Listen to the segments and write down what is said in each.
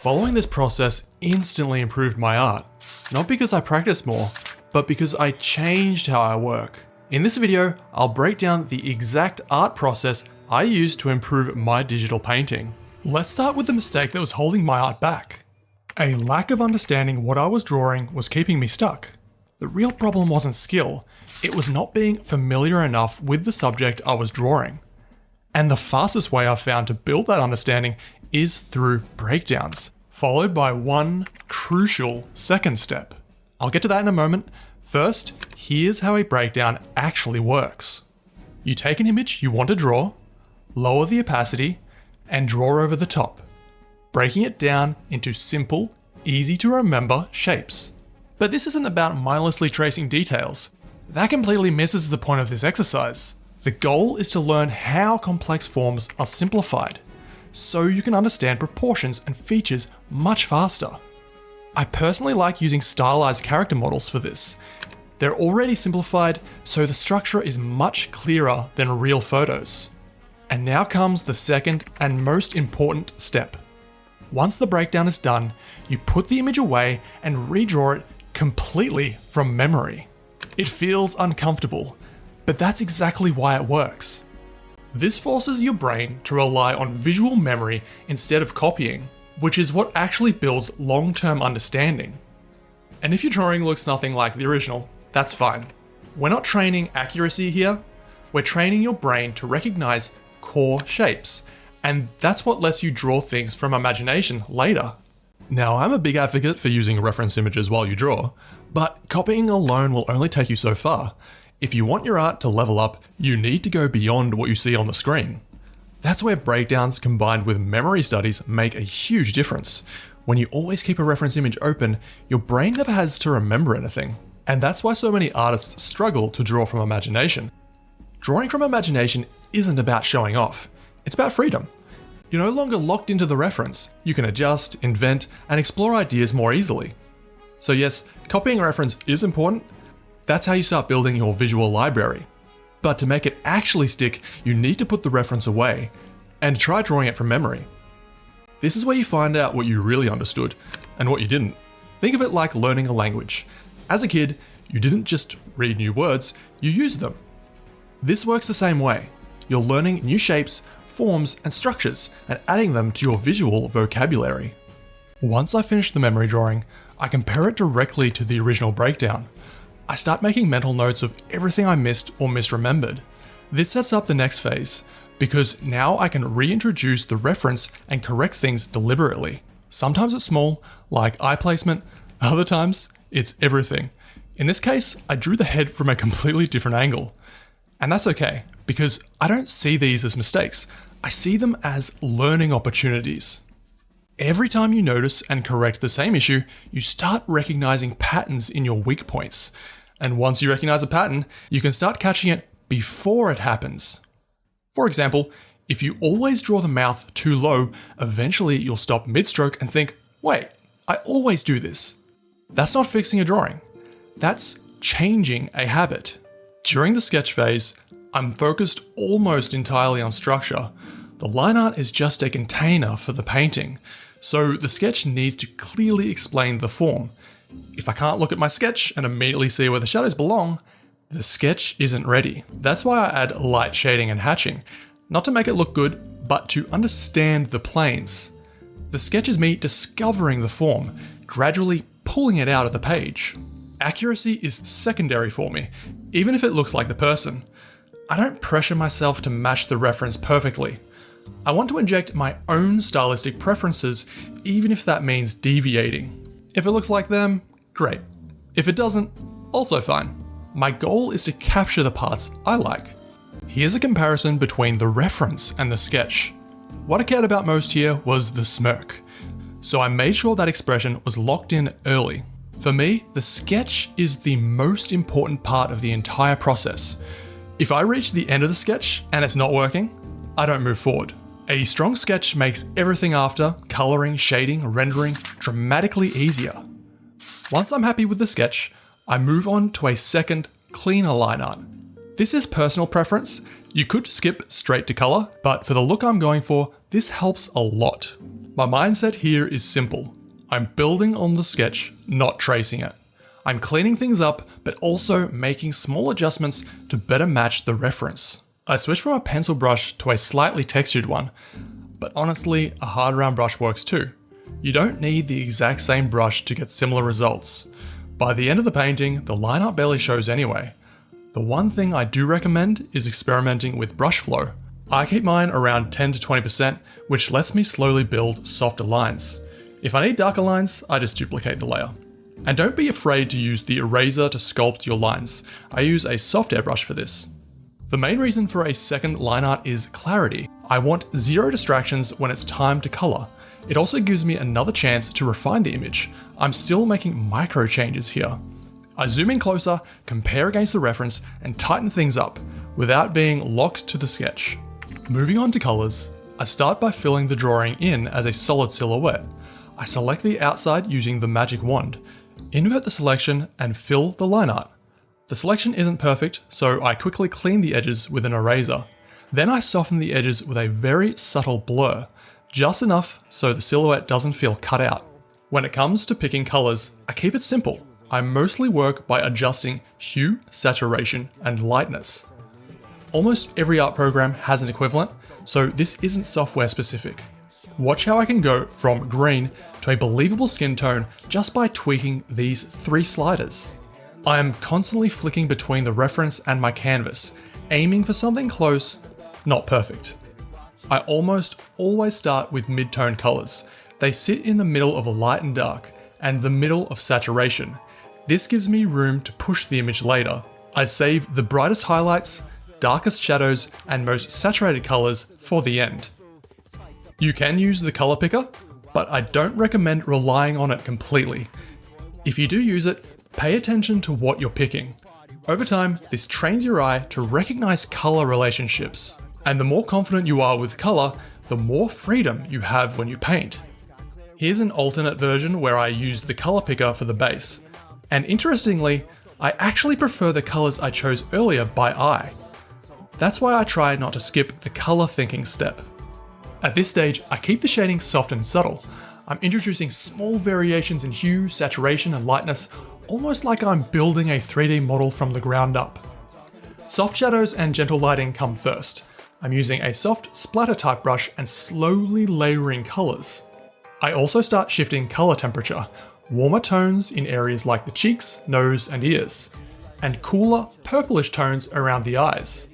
Following this process instantly improved my art, not because I practiced more, but because I changed how I work. In this video, I'll break down the exact art process I used to improve my digital painting. Let's start with the mistake that was holding my art back. A lack of understanding what I was drawing was keeping me stuck. The real problem wasn't skill, it was not being familiar enough with the subject I was drawing. And the fastest way I've found to build that understanding is through breakdowns, followed by one crucial second step. I'll get to that in a moment. First, here's how a breakdown actually works. You take an image you want to draw, lower the opacity, and draw over the top, breaking it down into simple, easy to remember shapes. But this isn't about mindlessly tracing details. That completely misses the point of this exercise. The goal is to learn how complex forms are simplified, so you can understand proportions and features much faster. I personally like using stylized character models for this. They're already simplified, so the structure is much clearer than real photos. And now comes the second and most important step. Once the breakdown is done, you put the image away and redraw it completely from memory. It feels uncomfortable, but that's exactly why it works. This forces your brain to rely on visual memory instead of copying, which is what actually builds long-term understanding. And if your drawing looks nothing like the original, that's fine. We're not training accuracy here, we're training your brain to recognize core shapes, and that's what lets you draw things from imagination later. Now, I'm a big advocate for using reference images while you draw, but copying alone will only take you so far. If you want your art to level up, you need to go beyond what you see on the screen. That's where breakdowns combined with memory studies make a huge difference. When you always keep a reference image open, your brain never has to remember anything. And that's why so many artists struggle to draw from imagination. Drawing from imagination isn't about showing off, it's about freedom. You're no longer locked into the reference. You can adjust, invent, and explore ideas more easily. So yes, copying a reference is important. That's how you start building your visual library. But to make it actually stick, you need to put the reference away and try drawing it from memory. This is where you find out what you really understood and what you didn't. Think of it like learning a language. As a kid, you didn't just read new words, you used them. This works the same way. You're learning new shapes, forms, and structures and adding them to your visual vocabulary. Once I finish the memory drawing, I compare it directly to the original breakdown. I start making mental notes of everything I missed or misremembered. This sets up the next phase, because now I can reintroduce the reference and correct things deliberately. Sometimes it's small, like eye placement, other times it's everything. In this case, I drew the head from a completely different angle. And that's okay, because I don't see these as mistakes, I see them as learning opportunities. Every time you notice and correct the same issue, you start recognizing patterns in your weak points. And once you recognize a pattern, you can start catching it before it happens. For example, if you always draw the mouth too low, eventually you'll stop mid-stroke and think, wait, I always do this. That's not fixing a drawing. That's changing a habit. During the sketch phase, I'm focused almost entirely on structure. The line art is just a container for the painting, so the sketch needs to clearly explain the form. If I can't look at my sketch and immediately see where the shadows belong, the sketch isn't ready. That's why I add light shading and hatching, not to make it look good, but to understand the planes. The sketch is me discovering the form, gradually pulling it out of the page. Accuracy is secondary for me, even if it looks like the person. I don't pressure myself to match the reference perfectly. I want to inject my own stylistic preferences, even if that means deviating. If it looks like them, great. If it doesn't, also fine. My goal is to capture the parts I like. Here's a comparison between the reference and the sketch. What I cared about most here was the smirk. So I made sure that expression was locked in early. For me, the sketch is the most important part of the entire process. If I reach the end of the sketch and it's not working, I don't move forward. A strong sketch makes everything after, coloring, shading, rendering, dramatically easier. Once I'm happy with the sketch, I move on to a second, cleaner line art. This is personal preference. You could skip straight to color, but for the look I'm going for, this helps a lot. My mindset here is simple. I'm building on the sketch, not tracing it. I'm cleaning things up, but also making small adjustments to better match the reference. I switched from a pencil brush to a slightly textured one, but honestly, a hard round brush works too. You don't need the exact same brush to get similar results. By the end of the painting, the line art barely shows anyway. The one thing I do recommend is experimenting with brush flow. I keep mine around 10 to 20%, which lets me slowly build softer lines. If I need darker lines, I just duplicate the layer. And don't be afraid to use the eraser to sculpt your lines. I use a soft airbrush for this. The main reason for a second line art is clarity. I want zero distractions when it's time to color. It also gives me another chance to refine the image. I'm still making micro changes here. I zoom in closer, compare against the reference, and tighten things up without being locked to the sketch. Moving on to colors, I start by filling the drawing in as a solid silhouette. I select the outside using the magic wand, invert the selection, and fill the line art. The selection isn't perfect, so I quickly clean the edges with an eraser. Then I soften the edges with a very subtle blur, just enough so the silhouette doesn't feel cut out. When it comes to picking colors, I keep it simple. I mostly work by adjusting hue, saturation, and lightness. Almost every art program has an equivalent, so this isn't software specific. Watch how I can go from green to a believable skin tone just by tweaking these 3 sliders. I am constantly flicking between the reference and my canvas, aiming for something close, not perfect. I almost always start with mid-tone colors. They sit in the middle of a light and dark, and the middle of saturation. This gives me room to push the image later. I save the brightest highlights, darkest shadows, and most saturated colors for the end. You can use the color picker, but I don't recommend relying on it completely. If you do use it, pay attention to what you're picking. Over time, this trains your eye to recognize color relationships. And the more confident you are with color, the more freedom you have when you paint. Here's an alternate version where I used the color picker for the base. And interestingly, I actually prefer the colors I chose earlier by eye. That's why I try not to skip the color thinking step. At this stage, I keep the shading soft and subtle. I'm introducing small variations in hue, saturation, and lightness, almost like I'm building a 3D model from the ground up. Soft shadows and gentle lighting come first. I'm using a soft splatter type brush and slowly layering colors. I also start shifting color temperature, warmer tones in areas like the cheeks, nose, and ears, and cooler, purplish tones around the eyes.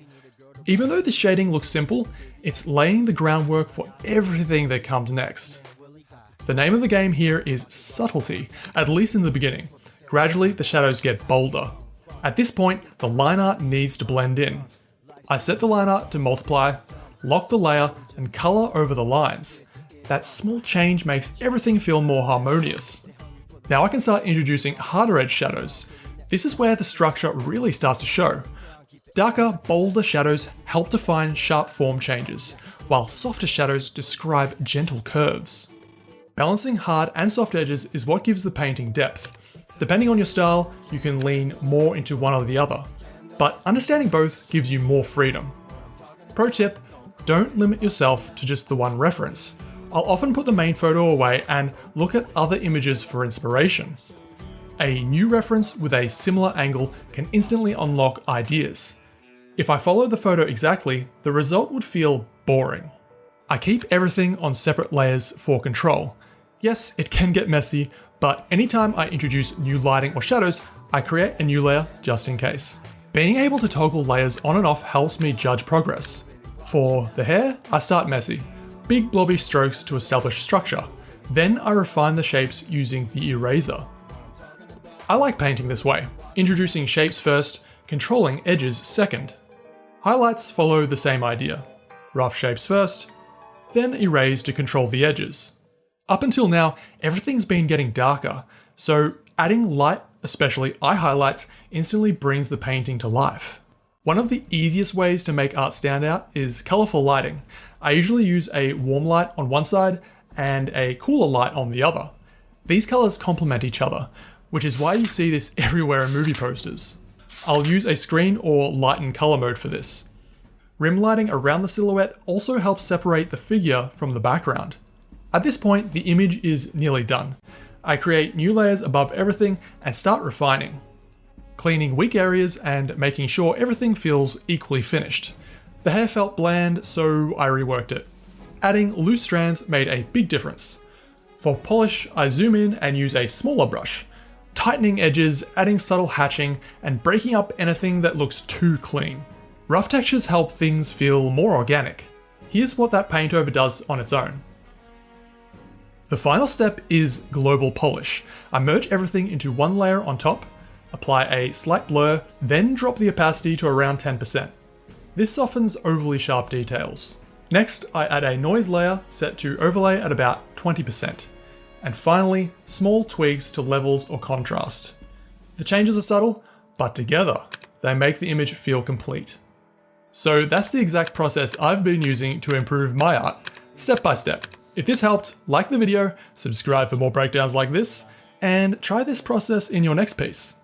Even though the shading looks simple, it's laying the groundwork for everything that comes next. The name of the game here is subtlety, at least in the beginning. Gradually, the shadows get bolder. At this point, the line art needs to blend in. I set the line art to multiply, lock the layer, and color over the lines. That small change makes everything feel more harmonious. Now I can start introducing harder edge shadows. This is where the structure really starts to show. Darker, bolder shadows help define sharp form changes, while softer shadows describe gentle curves. Balancing hard and soft edges is what gives the painting depth. Depending on your style, you can lean more into one or the other. But understanding both gives you more freedom. Pro tip, don't limit yourself to just the one reference. I'll often put the main photo away and look at other images for inspiration. A new reference with a similar angle can instantly unlock ideas. If I follow the photo exactly, the result would feel boring. I keep everything on separate layers for control. Yes, it can get messy, but anytime I introduce new lighting or shadows, I create a new layer just in case. Being able to toggle layers on and off helps me judge progress. For the hair, I start messy. Big blobby strokes to establish structure. Then I refine the shapes using the eraser. I like painting this way, introducing shapes first, controlling edges second. Highlights follow the same idea. Rough shapes first, then erase to control the edges. Up until now, everything's been getting darker, so adding light, especially eye highlights, instantly brings the painting to life. One of the easiest ways to make art stand out is colourful lighting. I usually use a warm light on one side and a cooler light on the other. These colours complement each other, which is why you see this everywhere in movie posters. I'll use a screen or lighten colour mode for this. Rim lighting around the silhouette also helps separate the figure from the background. At this point, the image is nearly done. I create new layers above everything and start refining, cleaning weak areas and making sure everything feels equally finished. The hair felt bland, so I reworked it. Adding loose strands made a big difference. For polish, I zoom in and use a smaller brush, tightening edges, adding subtle hatching, and breaking up anything that looks too clean. Rough textures help things feel more organic. Here's what that paint over does on its own. The final step is global polish. I merge everything into one layer on top, apply a slight blur, then drop the opacity to around 10%. This softens overly sharp details. Next, I add a noise layer set to overlay at about 20%. And finally, small tweaks to levels or contrast. The changes are subtle, but together, they make the image feel complete. So that's the exact process I've been using to improve my art, step by step. If this helped, like the video, subscribe for more breakdowns like this, and try this process in your next piece.